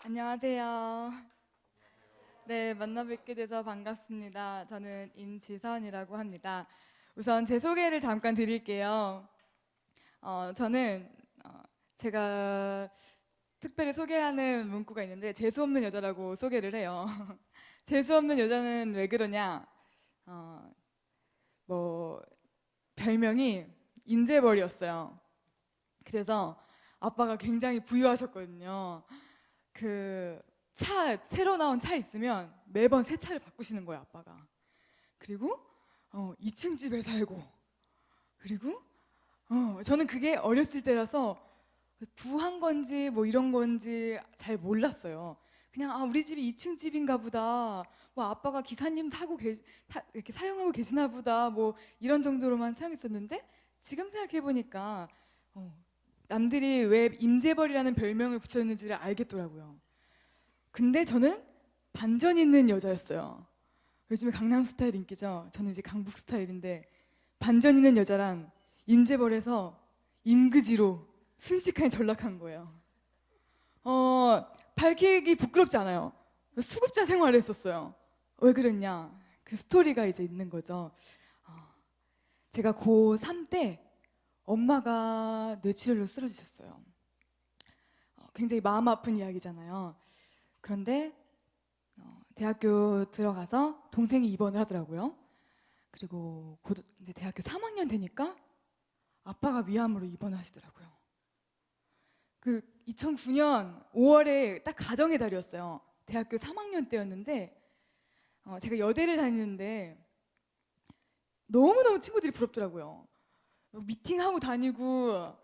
안녕하세요. 네, 만나 뵙게 돼서 반갑습니다. 저는 임지선이라고 합니다. 우선 제 소개를 잠깐 드릴게요. 저는 제가 특별히 소개하는 문구가 있는데 재수 없는 여자라고 소개를 해요. 재수 없는 여자는 왜 그러냐? 어, 뭐 별명이 인재벌이었어요. 그래서 아빠가 굉장히 부유하셨거든요. 그 새로 나온 차 있으면 매번 새 차를 바꾸시는 거예요, 아빠가. 그리고 2층 집에 살고, 그리고 저는 그게 어렸을 때라서 부한 건지 뭐 이런 건지 잘 몰랐어요. 그냥 우리 집이 2층 집인가 보다. 뭐 아빠가 기사님 이렇게 사용하고 계시나 보다. 뭐 이런 정도로만 생각했었는데 지금 생각해 보니까 남들이 왜 임재벌이라는 별명을 붙였는지를 알겠더라고요. 근데 저는 반전 있는 여자였어요. 요즘에 강남 스타일 인기죠. 저는 이제 강북 스타일인데 반전 있는 여자란 임재벌에서 임그지로 순식간에 전락한 거예요. 밝히기 부끄럽지 않아요. 수급자 생활을 했었어요. 왜 그랬냐? 그 스토리가 이제 있는 거죠. 어, 제가 고3 때 엄마가 뇌출혈로 쓰러지셨어요. 굉장히 마음 아픈 이야기잖아요. 그런데 대학교 들어가서 동생이 입원을 하더라고요. 그리고 이제 대학교 3학년 되니까 아빠가 위암으로 입원을 하시더라고요. 그 2009년 5월에 딱 가정의 달이었어요. 대학교 3학년 때였는데 제가 여대를 다니는데 너무너무 친구들이 부럽더라고요. 미팅하고 다니고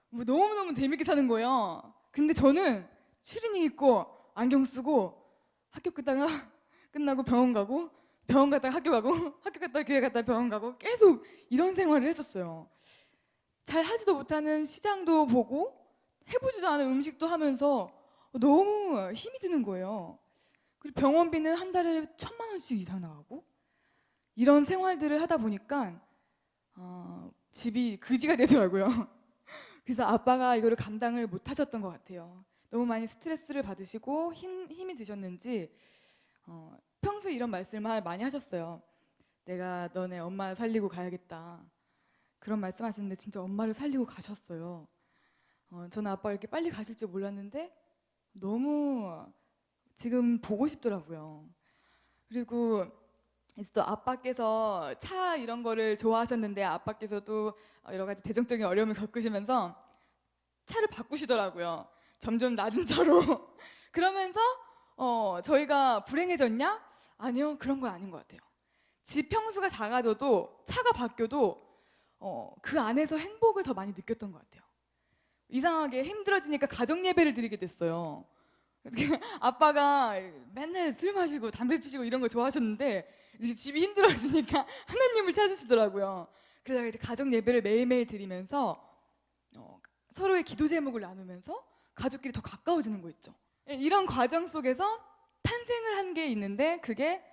뭐 너무너무 재밌게 사는 거예요. 근데 저는 추리닝 입고 안경 쓰고 학교 끝나고 병원 가고 병원 갔다가 학교 가고 학교 갔다가 교회 갔다가 병원 가고 계속 이런 생활을 했었어요. 잘 하지도 못하는 시장도 보고 해보지도 않은 음식도 하면서 너무 힘이 드는 거예요. 그리고 병원비는 한 달에 1,000만 원씩 이상 나가고 이런 생활들을 하다 보니까 집이 그지가 되더라고요. 그래서 아빠가 이거를 감당을 못 하셨던 것 같아요. 너무 많이 스트레스를 받으시고 힘이 드셨는지 평소에 이런 말씀을 많이 하셨어요. 내가 너네 엄마 살리고 가야겠다. 그런 말씀하셨는데 진짜 엄마를 살리고 가셨어요. 저는 아빠가 이렇게 빨리 가실 줄 몰랐는데 너무 지금 보고 싶더라고요. 그리고 이제 또 아빠께서 차 이런 거를 좋아하셨는데 아빠께서도 여러 가지 재정적인 어려움을 겪으시면서 차를 바꾸시더라고요. 점점 낮은 차로. 그러면서 저희가 불행해졌냐? 아니요, 그런 건 아닌 것 같아요. 집 평수가 작아져도 차가 바뀌어도 그 안에서 행복을 더 많이 느꼈던 것 같아요. 이상하게 힘들어지니까 가정 예배를 드리게 됐어요. 아빠가 맨날 술 마시고 담배 피시고 이런 거 좋아하셨는데 이제 집이 힘들어지니까 하나님을 찾으시더라고요. 그러다가 이제 가정 예배를 매일매일 드리면서 서로의 기도 제목을 나누면서 가족끼리 더 가까워지는 거 있죠. 이런 과정 속에서 탄생을 한 게 있는데 그게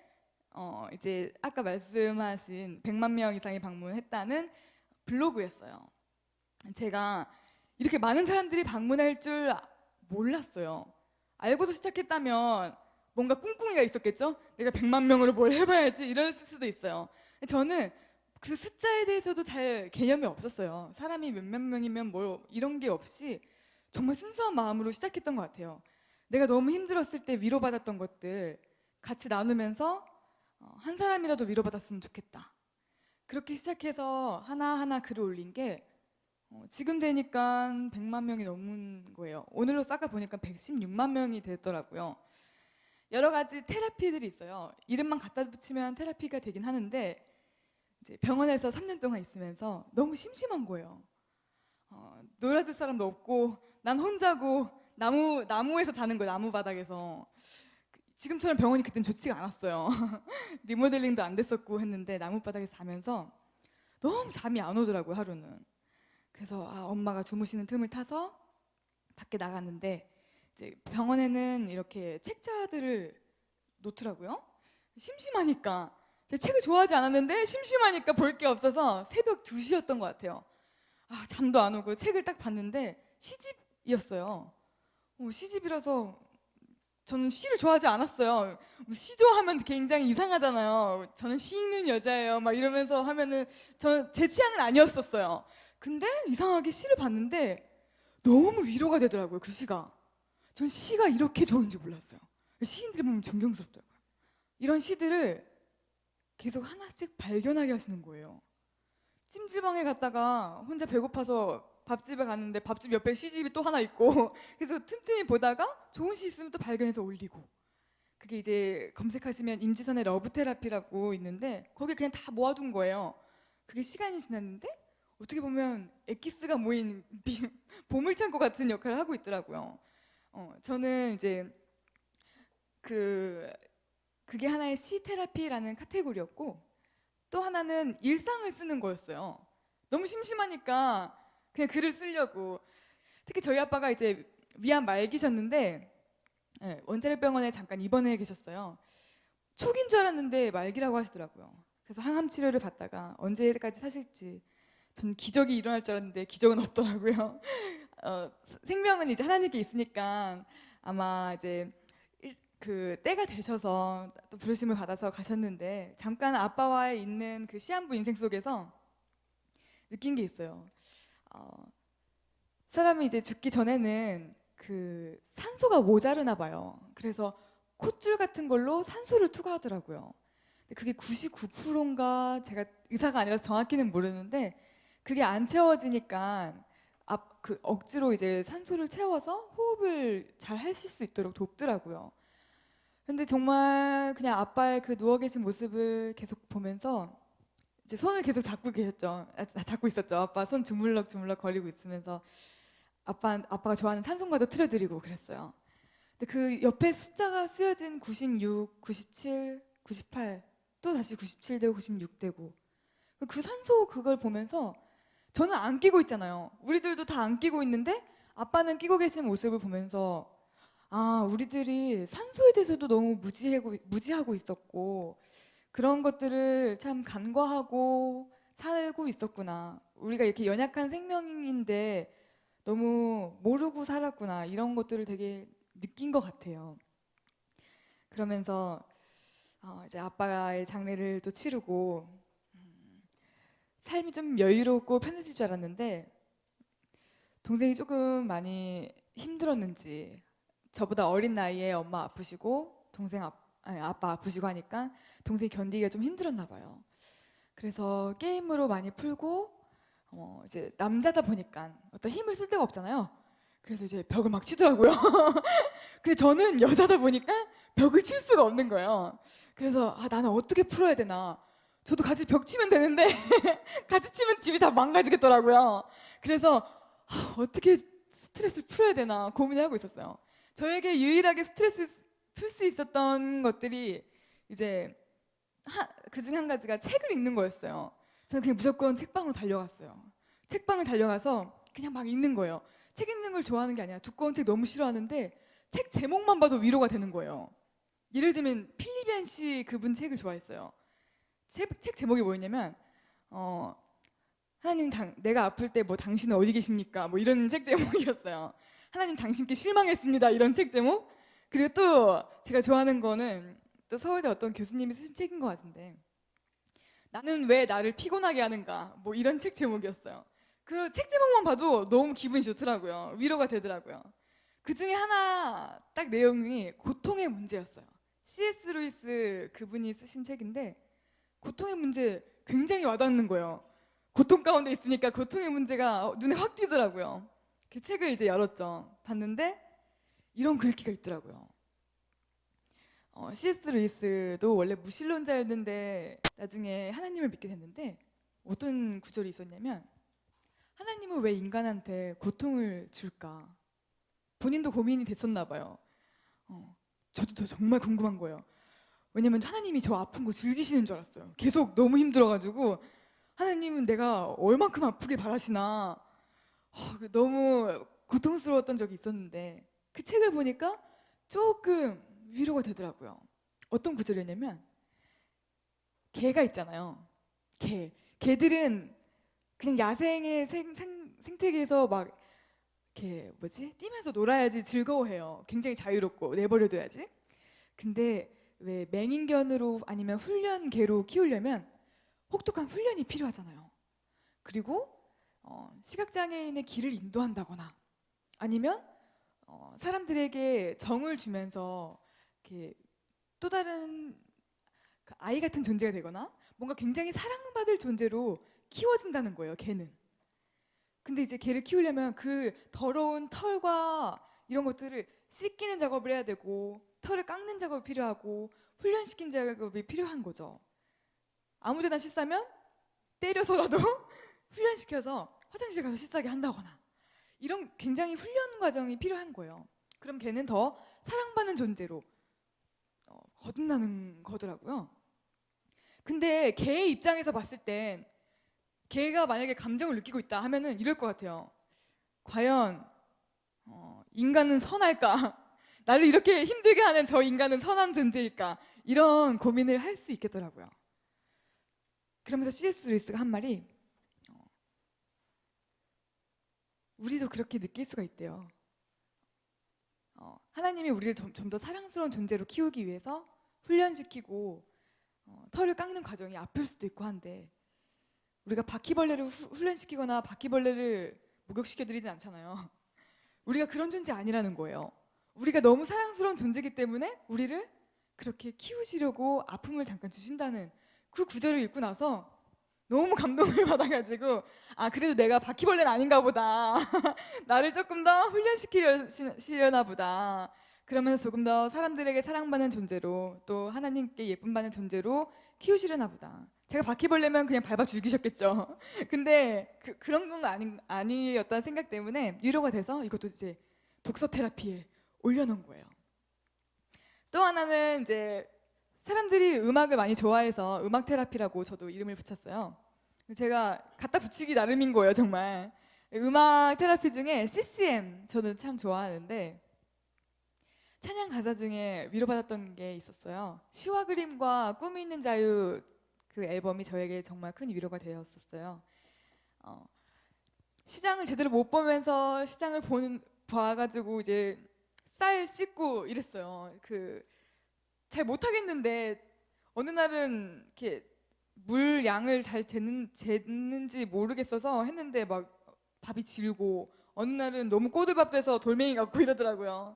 이제 아까 말씀하신 100만 명 이상이 방문했다는 블로그였어요. 제가 이렇게 많은 사람들이 방문할 줄 몰랐어요. 알고서 시작했다면 뭔가 꿍꿍이가 있었겠죠? 내가 100만 명으로 뭘 해봐야지 이럴 수도 있어요. 저는 그 숫자에 대해서도 잘 개념이 없었어요. 사람이 몇몇 명이면 뭐 이런 게 없이 정말 순수한 마음으로 시작했던 것 같아요. 내가 너무 힘들었을 때 위로받았던 것들 같이 나누면서 한 사람이라도 위로받았으면 좋겠다. 그렇게 시작해서 하나하나 글을 올린 게 지금 되니까 100만 명이 넘은 거예요. 오늘로 싹아 보니까 116만 명이 됐더라고요. 여러 가지 테라피들이 있어요. 이름만 갖다 붙이면 테라피가 되긴 하는데 이제 병원에서 3년 동안 있으면서 너무 심심한 거예요. 놀아줄 사람도 없고 난 혼자고 나무에서 자는 거예요. 나무 바닥에서. 지금처럼 병원이 그땐 좋지가 않았어요. 리모델링도 안 됐었고 했는데 나무 바닥에서 자면서 너무 잠이 안 오더라고요. 하루는. 그래서 엄마가 주무시는 틈을 타서 밖에 나갔는데 이제 병원에는 이렇게 책자들을 놓더라고요. 심심하니까. 제가 책을 좋아하지 않았는데 심심하니까 볼 게 없어서 새벽 2시였던 것 같아요. 잠도 안 오고 책을 딱 봤는데 시집이었어요. 시집이라서 저는 시를 좋아하지 않았어요. 시 좋아하면 굉장히 이상하잖아요. 저는 시 읽는 여자예요. 막 이러면서 하면은 제 취향은 아니었었어요. 근데 이상하게 시를 봤는데 너무 위로가 되더라고요. 그 시가. 전 시가 이렇게 좋은지 몰랐어요. 시인들을 보면 존경스럽더라고요. 이런 시들을 계속 하나씩 발견하게 하시는 거예요. 찜질방에 갔다가 혼자 배고파서 밥집에 갔는데 밥집 옆에 시집이 또 하나 있고 그래서 틈틈이 보다가 좋은 시 있으면 또 발견해서 올리고 그게 이제 검색하시면 임지선의 러브 테라피라고 있는데 거기 그냥 다 모아둔 거예요. 그게 시간이 지났는데 어떻게 보면 엑기스가 모인 보물창고 같은 역할을 하고 있더라고요. 저는 이제 그게 하나의 시 테라피라는 카테고리였고 또 하나는 일상을 쓰는 거였어요. 너무 심심하니까 그냥 글을 쓰려고. 특히 저희 아빠가 이제 위암 말기셨는데 원자력병원에 잠깐 입원해 계셨어요. 초기인 줄 알았는데 말기라고 하시더라고요. 그래서 항암 치료를 받다가 언제까지 사실지 전 기적이 일어날 줄 알았는데 기적은 없더라고요. 생명은 이제 하나님께 있으니까 아마 이제 그 때가 되셔서 또 부르심을 받아서 가셨는데 잠깐 아빠와의 있는 그 시한부 인생 속에서 느낀 게 있어요. 사람이 이제 죽기 전에는 그 산소가 모자르나 봐요. 그래서 콧줄 같은 걸로 산소를 투과하더라고요. 근데 그게 99%인가 제가 의사가 아니라서 정확히는 모르는데 그게 안 채워지니까 그 억지로 이제 산소를 채워서 호흡을 잘 하실 수 있도록 돕더라고요. 근데 정말 그냥 아빠의 그 누워 계신 모습을 계속 보면서 이제 손을 계속 잡고 계셨죠. 잡고 있었죠. 아빠 손 주물럭 주물럭 거리고 있으면서 아빠가 좋아하는 찬송가도 틀어드리고 그랬어요. 근데 그 옆에 숫자가 쓰여진 96, 97, 98, 또 다시 97 되고 96 되고 그 산소 그걸 보면서 저는 안 끼고 있잖아요. 우리들도 다 안 끼고 있는데 아빠는 끼고 계신 모습을 보면서 우리들이 산소에 대해서도 너무 무지하고 있었고 그런 것들을 참 간과하고 살고 있었구나. 우리가 이렇게 연약한 생명인데 너무 모르고 살았구나. 이런 것들을 되게 느낀 것 같아요. 그러면서 이제 아빠의 장례를 또 치르고 삶이 좀 여유롭고 편해질 줄 알았는데 동생이 조금 많이 힘들었는지 저보다 어린 나이에 엄마 아프시고 아빠 아프시고 하니까 동생이 견디기가 좀 힘들었나 봐요. 그래서 게임으로 많이 풀고 이제 남자다 보니까 어떤 힘을 쓸 데가 없잖아요. 그래서 이제 벽을 막 치더라고요. 근데 저는 여자다 보니까 벽을 칠 수가 없는 거예요. 그래서 나는 어떻게 풀어야 되나. 저도 같이 벽 치면 되는데 같이 치면 집이 다 망가지겠더라고요. 그래서 어떻게 스트레스를 풀어야 되나 고민을 하고 있었어요. 저에게 유일하게 스트레스 풀 수 있었던 것들이 이제 그 중에 한 가지가 책을 읽는 거였어요. 저는 그냥 무조건 책방으로 달려갔어요. 책방을 달려가서 그냥 막 읽는 거예요. 책 읽는 걸 좋아하는 게 아니라 두꺼운 책 너무 싫어하는데 책 제목만 봐도 위로가 되는 거예요. 예를 들면 필리벤 씨 그분 책을 좋아했어요. 책 제목이 뭐였냐면 하나님 내가 아플 때 뭐 당신은 어디 계십니까? 뭐 이런 책 제목이었어요. 하나님 당신께 실망했습니다. 이런 책 제목. 그리고 또 제가 좋아하는 거는 또 서울대 어떤 교수님이 쓰신 책인 것 같은데 나는 왜 나를 피곤하게 하는가? 뭐 이런 책 제목이었어요. 그 책 제목만 봐도 너무 기분이 좋더라고요. 위로가 되더라고요. 그 중에 하나 딱 내용이 고통의 문제였어요. C.S. 루이스 그분이 쓰신 책인데 고통의 문제 굉장히 와닿는 거예요. 고통 가운데 있으니까 고통의 문제가 눈에 확 띄더라고요. 그 책을 이제 열었죠. 봤는데 이런 글귀가 있더라고요. C.S. 루이스도 원래 무신론자였는데 나중에 하나님을 믿게 됐는데 어떤 구절이 있었냐면 하나님은 왜 인간한테 고통을 줄까? 본인도 고민이 됐었나 봐요. 저도 정말 궁금한 거예요. 왜냐면 하나님이 저 아픈 거 즐기시는 줄 알았어요. 계속 너무 힘들어가지고 하나님은 내가 얼만큼 아프길 바라시나 너무 고통스러웠던 적이 있었는데 그 책을 보니까 조금 위로가 되더라고요. 어떤 구절이었냐면 개가 있잖아요. 개들은 그냥 야생의 생태계에서 막 이렇게 뛰면서 놀아야지 즐거워해요. 굉장히 자유롭고 내버려둬야지. 근데 왜 맹인견으로 아니면 훈련개로 키우려면 혹독한 훈련이 필요하잖아요. 그리고 시각장애인의 길을 인도한다거나 아니면 사람들에게 정을 주면서 이렇게 또 다른 그 아이 같은 존재가 되거나 뭔가 굉장히 사랑받을 존재로 키워진다는 거예요, 개는. 근데 이제 개를 키우려면 그 더러운 털과 이런 것들을 씻기는 작업을 해야 되고 털을 깎는 작업이 필요하고 훈련시킨 작업이 필요한 거죠. 아무데나 씻으면 때려서라도 훈련시켜서 화장실 가서 씻게 한다거나 이런 굉장히 훈련 과정이 필요한 거예요. 그럼 걔는 더 사랑받는 존재로 거듭나는 거더라고요. 근데 개의 입장에서 봤을 땐 개가 만약에 감정을 느끼고 있다 하면은 이럴 것 같아요. 과연 인간은 선할까? 나를 이렇게 힘들게 하는 저 인간은 선한 존재일까? 이런 고민을 할 수 있겠더라고요. 그러면서 C.S. 루이스가 한 말이 우리도 그렇게 느낄 수가 있대요. 하나님이 우리를 좀 더 사랑스러운 존재로 키우기 위해서 훈련시키고 털을 깎는 과정이 아플 수도 있고 한데 우리가 바퀴벌레를 훈련시키거나 바퀴벌레를 목욕시켜드리진 않잖아요. 우리가 그런 존재 아니라는 거예요. 우리가 너무 사랑스러운 존재이기 때문에 우리를 그렇게 키우시려고 아픔을 잠깐 주신다는 그 구절을 읽고 나서 너무 감동을 받아가지고 그래도 내가 바퀴벌레는 아닌가 보다. 나를 조금 더 훈련시키려나 보다. 그러면서 조금 더 사람들에게 사랑받는 존재로 또 하나님께 예쁨 받는 존재로 키우시려나 보다. 제가 바퀴벌레면 그냥 밟아 죽이셨겠죠. 근데 그런 건 아니었다는 생각 때문에 위로가 돼서 이것도 이제 독서 테라피에 올려놓은 거예요. 또 하나는 이제 사람들이 음악을 많이 좋아해서 음악 테라피라고 저도 이름을 붙였어요. 제가 갖다 붙이기 나름인 거예요, 정말. 음악 테라피 중에 CCM 저는 참 좋아하는데 찬양 가사 중에 위로받았던 게 있었어요. 시와 그림과 꿈이 있는 자유 그 앨범이 저에게 정말 큰 위로가 되었었어요. 시장을 제대로 못 보면서 시장을 봐가지고 이제 쌀 씻고 이랬어요. 잘 못하겠는데 어느 날은 이렇게 물 양을 잘 쟀는지 모르겠어서 했는데 막 밥이 질고 어느 날은 너무 꼬들밥 돼서 돌멩이 같고 이러더라고요.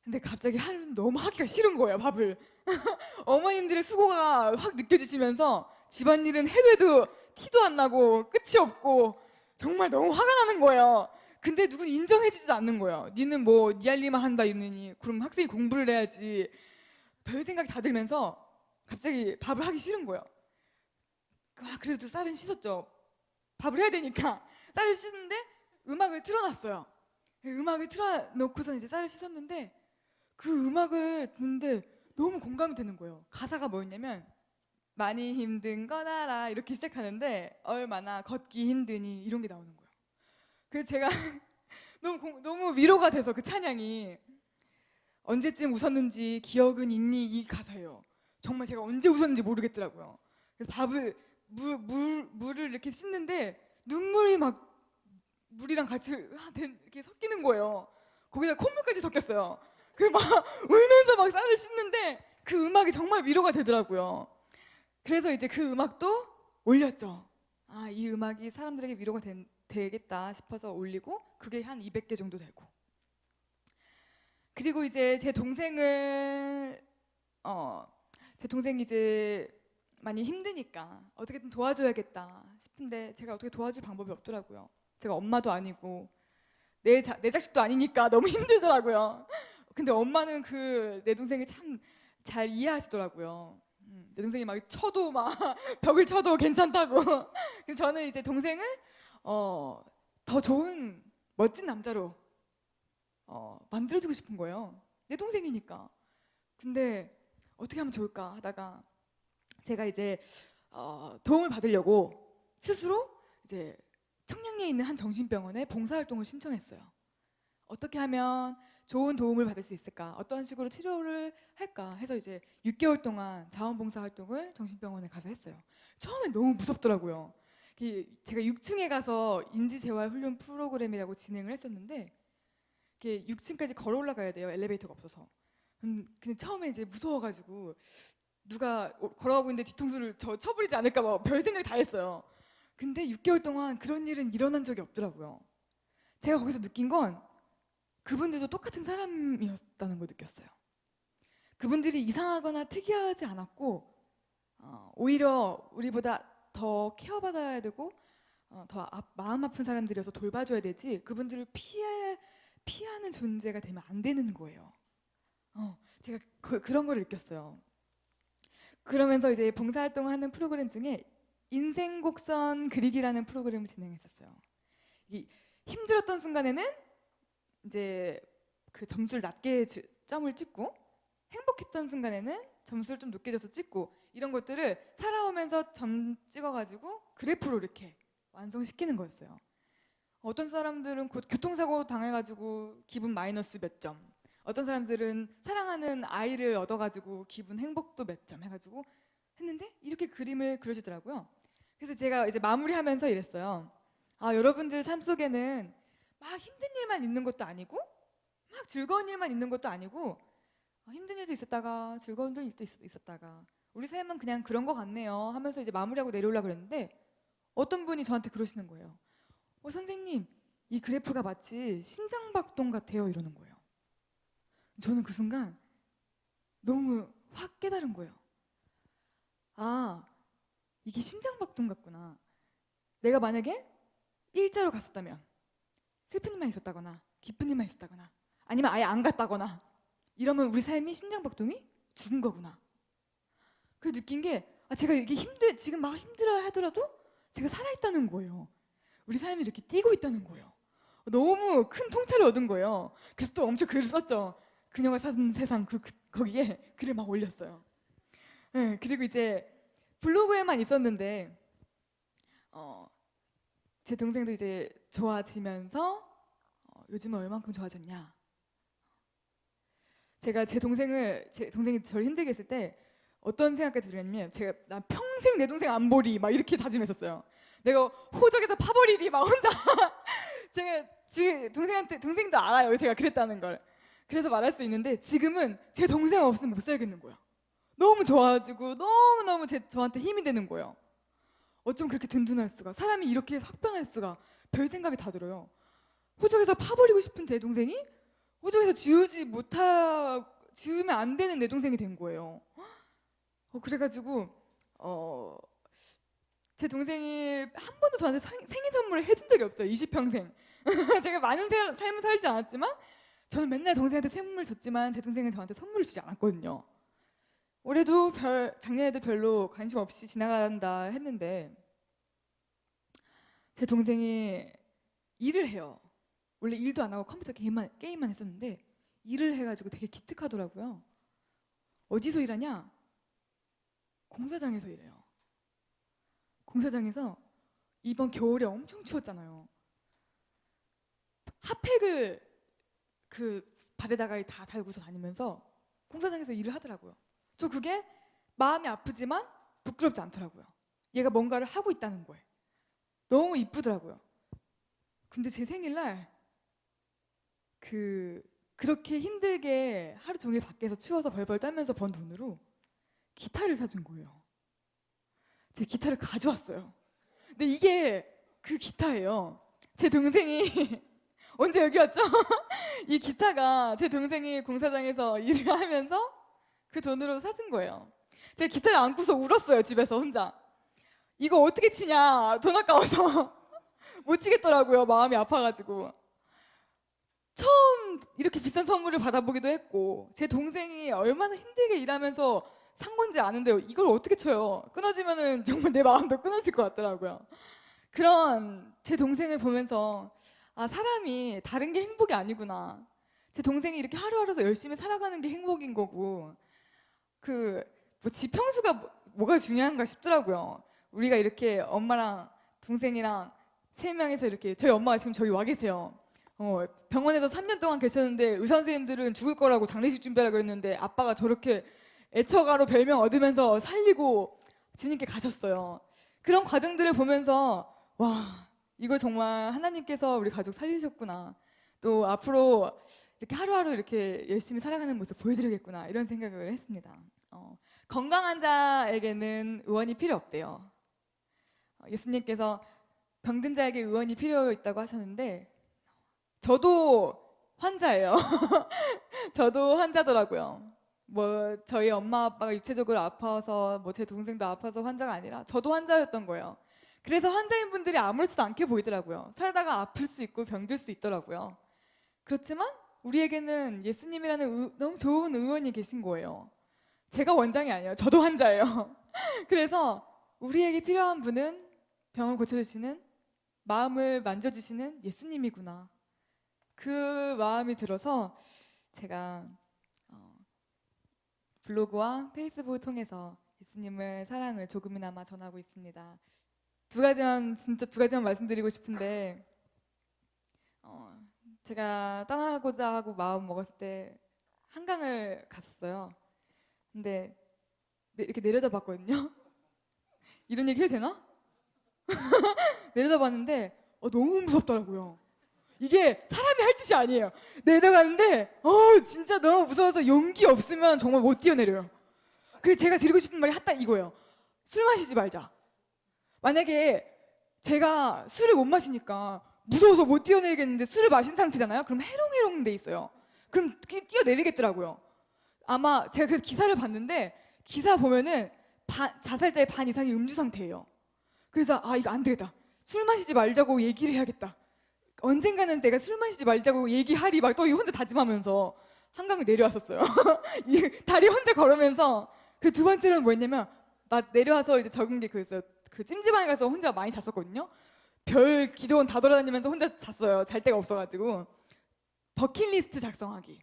근데 갑자기 하루는 너무 하기가 싫은 거예요, 밥을. 어머님들의 수고가 확 느껴지시면서 집안일은 해도 티도 안 나고 끝이 없고 정말 너무 화가 나는 거예요. 근데 누군 인정해주지도 않는 거예요. 니는 뭐 니 할 일만 한다 이러니 그럼 학생이 공부를 해야지. 별 생각이 다 들면서 갑자기 밥을 하기 싫은 거예요. 그래도 쌀은 씻었죠. 밥을 해야 되니까 쌀을 씻는데 음악을 틀어놨어요. 음악을 틀어놓고서 이제 쌀을 씻었는데 그 음악을 듣는데 너무 공감이 되는 거예요. 가사가 뭐였냐면 많이 힘든 건 알아 이렇게 시작하는데 얼마나 걷기 힘드니 이런 게 나오는 거예요. 그래서 제가 너무 위로가 돼서 그 찬양이 언제쯤 웃었는지 기억은 있니 이 가사예요. 정말 제가 언제 웃었는지 모르겠더라고요. 그래서 물을 이렇게 씻는데 눈물이 막 물이랑 같이 이렇게 섞이는 거예요. 거기다 콧물까지 섞였어요. 막 울면서 막 쌀을 씻는데 그 음악이 정말 위로가 되더라고요. 그래서 이제 그 음악도 올렸죠. 이 음악이 사람들에게 위로가 되겠다 싶어서 올리고 그게 한 200개 정도 되고. 그리고 이제 제 동생이 이제 많이 힘드니까 어떻게든 도와줘야겠다 싶은데 제가 어떻게 도와줄 방법이 없더라고요. 제가 엄마도 아니고 내 자식도 아니니까 너무 힘들더라고요. 근데 엄마는 내 동생을 참 잘 이해하시더라고요. 내 동생이 막 쳐도 막 벽을 쳐도 괜찮다고. 그래서 저는 이제 동생을 더 좋은 멋진 남자로 만들어주고 싶은 거예요. 내 동생이니까. 근데 어떻게 하면 좋을까 하다가 제가 이제 도움을 받으려고 스스로 이제 청량리에 있는 한 정신병원에 봉사활동을 신청했어요. 어떻게 하면 좋은 도움을 받을 수 있을까? 어떤 식으로 치료를 할까? 해서 이제 6개월 동안 자원봉사활동을 정신병원에 가서 했어요. 처음엔 너무 무섭더라고요. 제가 6층에 가서 인지재활훈련 프로그램이라고 진행을 했었는데 이렇게 6층까지 걸어 올라가야 돼요. 엘리베이터가 없어서. 근데 처음에 이제 무서워가지고 누가 걸어가고 있는데 뒤통수를 쳐버리지 않을까 봐 별 생각 다 했어요. 근데 6개월 동안 그런 일은 일어난 적이 없더라고요. 제가 거기서 느낀 건 그분들도 똑같은 사람이었다는 걸 느꼈어요. 그분들이 이상하거나 특이하지 않았고 오히려 우리보다 더 케어받아야 되고 더 마음 아픈 사람들이어서 돌봐줘야 되지 그분들을 피하는 존재가 되면 안 되는 거예요. 제가 그런 걸 느꼈어요. 그러면서 이제 봉사활동하는 프로그램 중에 인생 곡선 그리기라는 프로그램을 진행했었어요. 힘들었던 순간에는 이제 그 점수를 낮게 점을 찍고 행복했던 순간에는 점수를 좀 높게 줘서 찍고 이런 것들을 살아오면서 점 찍어가지고 그래프로 이렇게 완성시키는 거였어요. 어떤 사람들은 교통사고 당해가지고 기분 마이너스 몇 점, 어떤 사람들은 사랑하는 아이를 얻어가지고 기분 행복도 몇 점 해가지고 했는데 이렇게 그림을 그려주더라고요. 그래서 제가 이제 마무리하면서 이랬어요. 여러분들 삶 속에는 막 힘든 일만 있는 것도 아니고 막 즐거운 일만 있는 것도 아니고 힘든 일도 있었다가 즐거운 일도 있었다가 우리 삶은 그냥 그런 것 같네요 하면서 이제 마무리하고 내려오려고 그랬는데 어떤 분이 저한테 그러시는 거예요. 선생님, 이 그래프가 마치 심장박동 같아요 이러는 거예요. 저는 그 순간 너무 확 깨달은 거예요. 이게 심장박동 같구나. 내가 만약에 일자로 갔었다면 슬픈 일만 있었다거나 기쁜 일만 있었다거나 아니면 아예 안 갔다거나 이러면 우리 삶이 심장박동이 죽은 거구나. 그 느낀 게 제가 이게 지금 막 힘들어 하더라도 제가 살아있다는 거예요. 우리 삶이 이렇게 뛰고 있다는 거예요. 너무 큰 통찰을 얻은 거예요. 그래서 또 엄청 글을 썼죠. 그녀가 사는 세상 거기에 글을 막 올렸어요. 네, 그리고 이제 블로그에만 있었는데 제 동생도 이제 좋아지면서 요즘은 얼만큼 좋아졌냐. 제가 제 동생이 저를 힘들게 했을 때 어떤 생각까지 들었냐면 나 평생 내 동생 안 보리 막 이렇게 다짐했었어요. 내가 호적에서 파버리리 막 혼자 제가 지금 동생도 알아요 제가 그랬다는 걸. 그래서 말할 수 있는데 지금은 제 동생 없으면 못 살겠는 거예요. 너무 좋아가지고 너무너무 저한테 힘이 되는 거예요. 어쩜 그렇게 든든할 수가, 사람이 이렇게 확변할 수가, 별 생각이 다 들어요. 호적에서 파버리고 싶은 내 동생이 호적에서 지우면 안 되는 내 동생이 된 거예요. 그래가지고 제 동생이 한 번도 저한테 생일 선물을 해준 적이 없어요. 20평생. 제가 많은 삶을 살지 않았지만 저는 맨날 동생한테 선물 줬지만 제 동생은 저한테 선물을 주지 않았거든요. 올해도 작년에도 별로 관심 없이 지나간다 했는데 제 동생이 일을 해요. 원래 일도 안 하고 컴퓨터 게임만 했었는데 일을 해가지고 되게 기특하더라고요. 어디서 일하냐? 공사장에서 일해요. 공사장에서 이번 겨울에 엄청 추웠잖아요. 핫팩을 그 발에다가 다 달고서 다니면서 공사장에서 일을 하더라고요. 저 그게 마음이 아프지만 부끄럽지 않더라고요. 얘가 뭔가를 하고 있다는 거예요. 너무 이쁘더라고요. 근데 제 생일날 그렇게 힘들게 하루 종일 밖에서 추워서 벌벌 떨면서 번 돈으로 기타를 사준 거예요. 제 기타를 가져왔어요. 근데 이게 그 기타예요. 제 동생이 언제 여기 왔죠? 이 기타가 제 동생이 공사장에서 일을 하면서 그 돈으로 사준 거예요. 제가 기타를 안고서 울었어요. 집에서 혼자. 이거 어떻게 치냐. 돈 아까워서 못 치겠더라고요. 마음이 아파가지고. 처음 이렇게 비싼 선물을 받아보기도 했고 제 동생이 얼마나 힘들게 일하면서 산 건지 아는데 이걸 어떻게 쳐요. 끊어지면은 정말 내 마음도 끊어질 것 같더라고요. 그런 제 동생을 보면서 사람이 다른 게 행복이 아니구나. 제 동생이 이렇게 하루하루 열심히 살아가는 게 행복인 거고 지평수가 뭐가 중요한가 싶더라고요. 우리가 이렇게 엄마랑 동생이랑 3명이서 이렇게 저희 엄마가 지금 저기 와 계세요. 병원에서 3년 동안 계셨는데 의사 선생님들은 죽을 거라고 장례식 준비하라 그랬는데 아빠가 저렇게 애처가로 별명 얻으면서 살리고 주님께 가셨어요. 그런 과정들을 보면서 와 이거 정말 하나님께서 우리 가족 살리셨구나. 또 앞으로 이렇게 하루하루 이렇게 열심히 살아가는 모습 보여드리겠구나 이런 생각을 했습니다. 건강한 자에게는 의원이 필요 없대요. 예수님께서 병든 자에게 의원이 필요 있다고 하셨는데 저도 환자예요. 저도 환자더라고요. 뭐 저희 엄마 아빠가 육체적으로 아파서 뭐 제 동생도 아파서 환자가 아니라 저도 환자였던 거예요. 그래서 환자인 분들이 아무렇지도 않게 보이더라고요. 살다가 아플 수 있고 병들 수 있더라고요. 그렇지만 우리에게는 예수님이라는 너무 좋은 의원이 계신 거예요. 제가 원장이 아니에요. 저도 환자예요. 그래서 우리에게 필요한 분은 병을 고쳐주시는, 마음을 만져주시는 예수님이구나. 그 마음이 들어서 제가 블로그와 페이스북을 통해서 예수님의 사랑을 조금이나마 전하고 있습니다. 진짜 두 가지만 말씀드리고 싶은데 제가 떠나고자 하고 마음 먹었을 때 한강을 갔었어요. 근데 이렇게 내려다봤거든요. 이런 얘기 해도 되나? 내려다봤는데 너무 무섭더라고요. 이게 사람이 할 짓이 아니에요. 내려가는데 진짜 너무 무서워서 용기 없으면 정말 못 뛰어내려요. 그래서 제가 드리고 싶은 말이 딱 이거예요. 술 마시지 말자. 만약에 제가 술을 못 마시니까 무서워서 못 뛰어내리겠는데 술을 마신 상태잖아요. 그럼 해롱해롱 돼 있어요. 그럼 뛰어내리겠더라고요. 아마 제가 그래서 기사를 봤는데 기사 보면은 자살자의 반 이상이 음주 상태예요. 그래서 이거 안 되겠다. 술 마시지 말자고 얘기를 해야겠다. 언젠가는 내가 술 마시지 말자고 얘기하리 막 또 혼자 다짐하면서 한강을 내려왔었어요. 다리 혼자 걸으면서 그 두 번째로는 뭐였냐면 나 내려와서 이제 적은 게 그랬어요. 그 찜질방에 가서 혼자 많이 잤었거든요. 별 기도원 다 돌아다니면서 혼자 잤어요. 잘 데가 없어가지고. 버킷리스트 작성하기.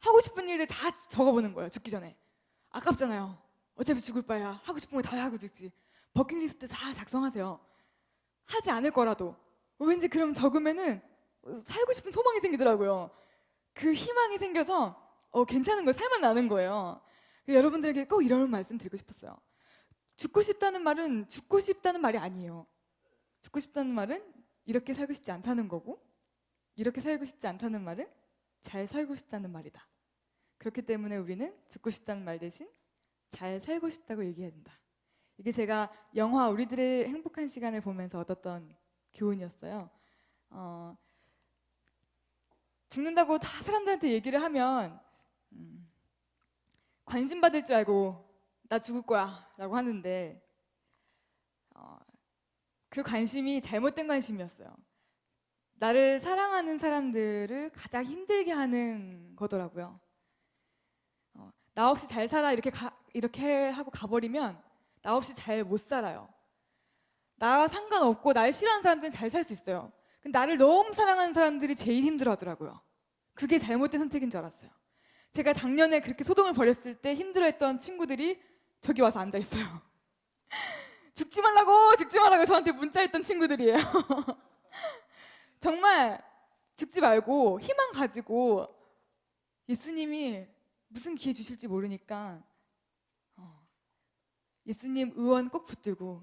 하고 싶은 일들 다 적어보는 거예요. 죽기 전에. 아깝잖아요. 어차피 죽을 바야 하고 싶은 거 다 하고 죽지. 버킷리스트 다 작성하세요. 하지 않을 거라도. 왠지 그럼 적으면은 살고 싶은 소망이 생기더라고요. 그 희망이 생겨서 괜찮은 거 살만 나는 거예요. 여러분들에게 꼭 이런 말씀 드리고 싶었어요. 죽고 싶다는 말은 죽고 싶다는 말이 아니에요. 죽고 싶다는 말은 이렇게 살고 싶지 않다는 거고, 이렇게 살고 싶지 않다는 말은 잘 살고 싶다는 말이다. 그렇기 때문에 우리는 죽고 싶다는 말 대신 잘 살고 싶다고 얘기해야 된다. 이게 제가 영화 우리들의 행복한 시간을 보면서 얻었던 교훈이었어요. 죽는다고 다 사람들한테 얘기를 하면 관심 받을 줄 알고 나 죽을 거야 라고 하는데 그 관심이 잘못된 관심이었어요. 나를 사랑하는 사람들을 가장 힘들게 하는 거더라고요. 나 없이 잘 살아 이렇게 하고 가버리면 나 없이 잘 못 살아요. 나와 상관없고 날 싫어하는 사람들은 잘 살 수 있어요. 근데 나를 너무 사랑하는 사람들이 제일 힘들어하더라고요. 그게 잘못된 선택인 줄 알았어요. 제가 작년에 그렇게 소동을 벌였을 때 힘들어했던 친구들이 저기 와서 앉아 있어요. 죽지 말라고 저한테 문자했던 친구들이에요. 정말 죽지 말고 희망 가지고 예수님이 무슨 기회 주실지 모르니까 예수님 의원 꼭 붙들고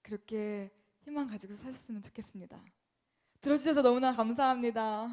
그렇게 희망 가지고 사셨으면 좋겠습니다. 들어주셔서 너무나 감사합니다.